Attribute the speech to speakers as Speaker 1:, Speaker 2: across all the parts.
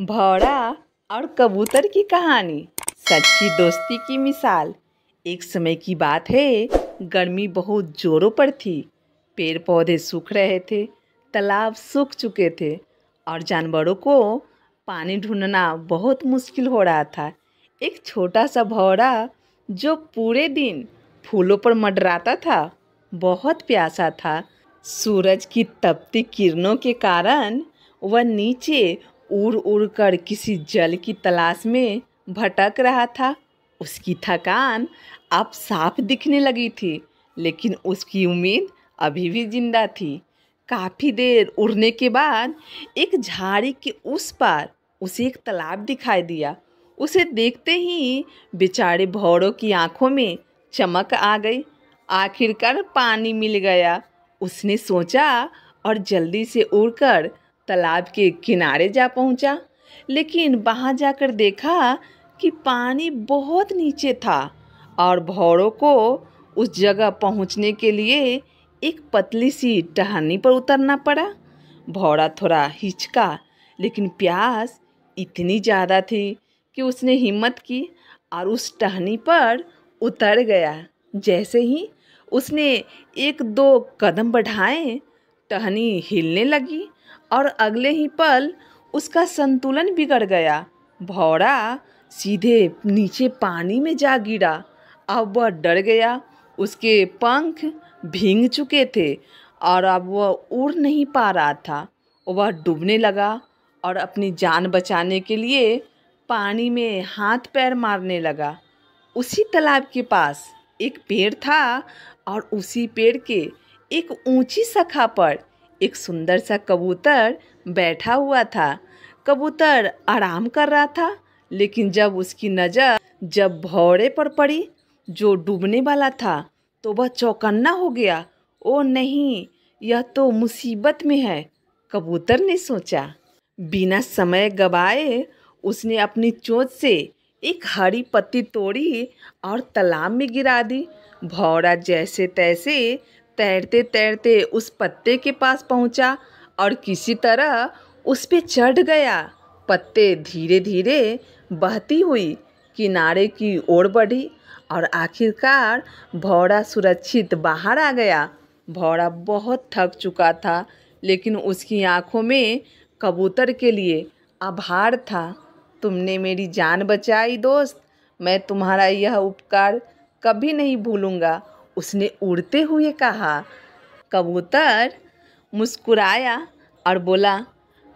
Speaker 1: भौरा और कबूतर की कहानी सच्ची दोस्ती की मिसाल। एक समय की बात है, गर्मी बहुत जोरों पर थी। पेड़ पौधे सूख रहे थे, तालाब सूख चुके थे और जानवरों को पानी ढूंढना बहुत मुश्किल हो रहा था। एक छोटा सा भौरा जो पूरे दिन फूलों पर मंडराता था, बहुत प्यासा था। सूरज की तपती किरणों के कारण वह नीचे उड़ उड़ कर किसी जल की तलाश में भटक रहा था। उसकी थकान अब साफ दिखने लगी थी, लेकिन उसकी उम्मीद अभी भी जिंदा थी। काफ़ी देर उड़ने के बाद एक झाड़ी के उस पार उसे एक तालाब दिखाई दिया। उसे देखते ही बेचारे भौरों की आंखों में चमक आ गई। आखिरकार पानी मिल गया, उसने सोचा और जल्दी से उड़कर तालाब के किनारे जा पहुंचा। लेकिन वहां जाकर देखा कि पानी बहुत नीचे था और भौरों को उस जगह पहुंचने के लिए एक पतली सी टहनी पर उतरना पड़ा। भौरा थोड़ा हिचका, लेकिन प्यास इतनी ज़्यादा थी कि उसने हिम्मत की और उस टहनी पर उतर गया। जैसे ही उसने एक दो कदम बढ़ाए, टहनी हिलने लगी और अगले ही पल उसका संतुलन बिगड़ गया। भौरा सीधे नीचे पानी में जा गिरा। अब वह डर गया, उसके पंख भीग चुके थे और अब वह उड़ नहीं पा रहा था। वह डूबने लगा और अपनी जान बचाने के लिए पानी में हाथ पैर मारने लगा। उसी तालाब के पास एक पेड़ था और उसी पेड़ के एक ऊंची शाखा पर एक सुंदर सा कबूतर बैठा हुआ था। कबूतर आराम कर रहा था, लेकिन जब उसकी नज़र जब भौरे पर पड़ी जो डूबने वाला था, तो वह चौकन्ना हो गया। ओ नहीं, यह तो मुसीबत में है, कबूतर ने सोचा। बिना समय गवाए उसने अपनी चोंच से एक हरी पत्ती तोड़ी और तालाब में गिरा दी। भौरा जैसे तैसे तैरते तैरते उस पत्ते के पास पहुंचा और किसी तरह उस पे चढ़ गया। पत्ते धीरे धीरे बहती हुई किनारे की ओर बढ़ी और आखिरकार भौरा सुरक्षित बाहर आ गया। भौरा बहुत थक चुका था, लेकिन उसकी आंखों में कबूतर के लिए आभार था। तुमने मेरी जान बचाई दोस्त, मैं तुम्हारा यह उपकार कभी नहीं भूलूंगा, उसने उड़ते हुए कहा। कबूतर मुस्कुराया और बोला,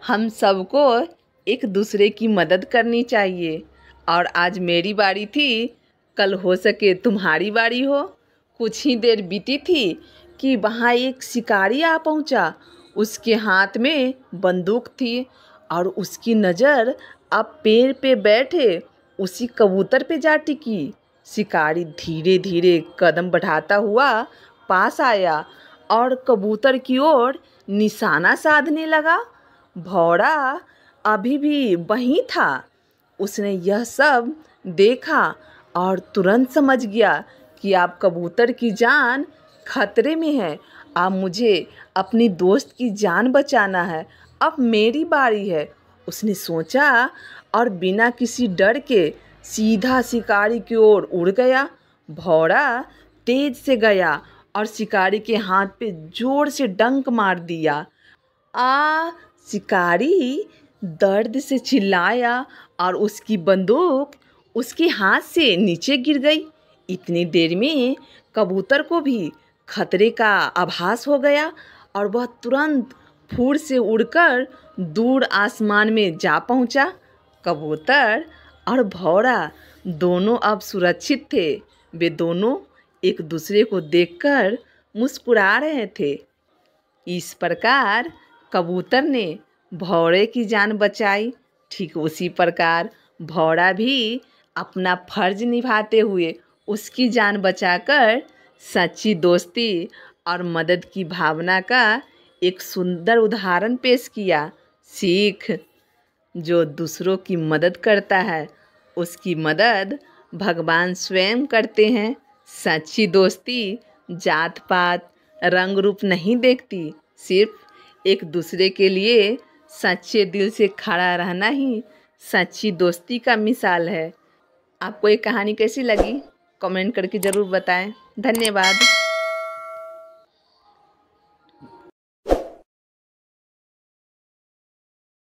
Speaker 1: हम सबको एक दूसरे की मदद करनी चाहिए और आज मेरी बारी थी, कल हो सके तुम्हारी बारी हो। कुछ ही देर बीती थी कि वहाँ एक शिकारी आ पहुँचा। उसके हाथ में बंदूक थी और उसकी नज़र अब पेड़ पे बैठे उसी कबूतर पे जा टिकी। शिकारी धीरे धीरे कदम बढ़ाता हुआ पास आया और कबूतर की ओर निशाना साधने लगा। भौरा अभी भी वहीं था। उसने यह सब देखा और तुरंत समझ गया कि अब कबूतर की जान खतरे में है। अब मुझे अपनी दोस्त की जान बचाना है, अब मेरी बारी है, उसने सोचा और बिना किसी डर के सीधा शिकारी की ओर उड़ गया। भौरा तेज से गया और शिकारी के हाथ पे जोर से डंक मार दिया। आ शिकारी दर्द से चिल्लाया और उसकी बंदूक उसके हाथ से नीचे गिर गई। इतनी देर में कबूतर को भी खतरे का आभास हो गया और वह तुरंत फुर से उड़कर दूर आसमान में जा पहुंचा। कबूतर और भौरा दोनों अब सुरक्षित थे। वे दोनों एक दूसरे को देखकर मुस्कुरा रहे थे। इस प्रकार कबूतर ने भौरे की जान बचाई। ठीक उसी प्रकार भौरा भी अपना फर्ज निभाते हुए उसकी जान बचाकर सच्ची दोस्ती और मदद की भावना का एक सुंदर उदाहरण पेश किया। सीख, जो दूसरों की मदद करता है उसकी मदद भगवान स्वयं करते हैं। सच्ची दोस्ती जात पात रंग रूप नहीं देखती, सिर्फ एक दूसरे के लिए सच्चे दिल से खड़ा रहना ही सच्ची दोस्ती का मिसाल है। आपको ये कहानी कैसी लगी कमेंट करके ज़रूर बताएं। धन्यवाद।